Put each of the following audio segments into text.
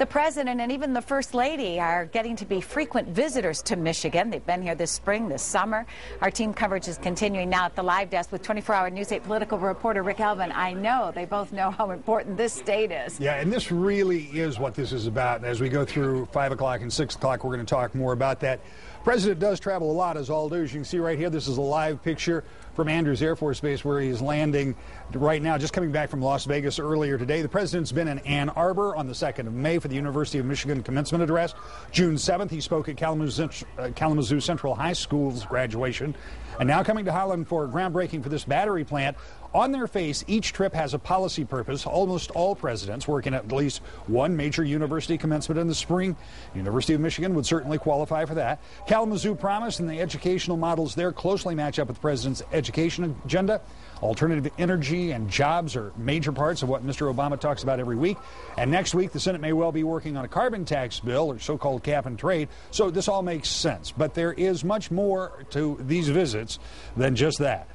The president and even the first lady are getting to be frequent visitors to Michigan. They've been here this spring, this summer. Our team coverage is continuing now at the live desk with 24-hour News 8 political reporter Rick Albin. I know they both know how important this state is. Yeah, and this really is what this is about. And as we go through 5 o'clock and 6 o'clock, we're going to talk more about that. President does travel a lot, as all do. As you can see right here, this is a live picture from Andrews Air Force Base where he is landing right now, just coming back from Las Vegas earlier today. The president's been in Ann Arbor on the 2nd of May for the University of Michigan commencement address. June 7th, he spoke at Kalamazoo Central High School's graduation. And now coming to Holland for groundbreaking for this battery plant. On their face, each trip has a policy purpose. Almost all presidents working at least one major university commencement in the spring. University of Michigan would certainly qualify for that. Kalamazoo promised, and the educational models there closely match up with the president's education agenda. Alternative energy and jobs are major parts of what Mr. Obama talks about every week. And next week, the Senate may well be working on a carbon tax bill, or so-called cap and trade. So this all makes sense. But there is much more to these visits than just that.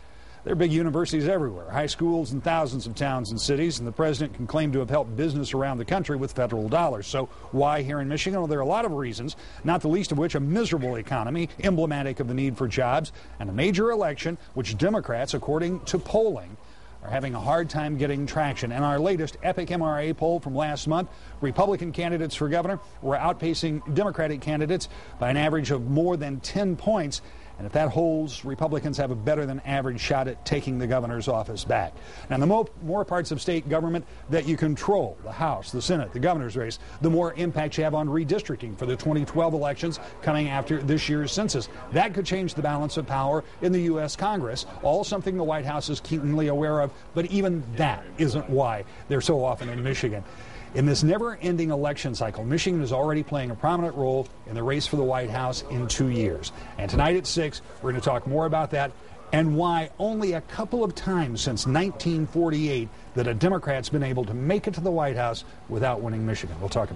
There are big universities everywhere, high schools in thousands of towns and cities, and the president can claim to have helped business around the country with federal dollars. So why here in Michigan? Well, there are a lot of reasons, not the least of which a miserable economy, emblematic of the need for jobs, and a major election, which Democrats, according to polling, are having a hard time getting traction. And our latest Epic MRA poll from last month, Republican candidates for governor were outpacing Democratic candidates by an average of more than 10 points. And if that holds, Republicans have a better than average shot at taking the governor's office back. Now, the more parts of state government that you control, the House, the Senate, the governor's race, the more impact you have on redistricting for the 2012 elections coming after this year's census. That could change the balance of power in the U.S. Congress, all something the White House is keenly aware of, but even that isn't why they're so often in Michigan. In this never-ending election cycle, Michigan is already playing a prominent role in the race for the White House in 2 years. And tonight at 6, we're going to talk more about that and why only a couple of times since 1948 that a Democrat's been able to make it to the White House without winning Michigan. We'll talk about it.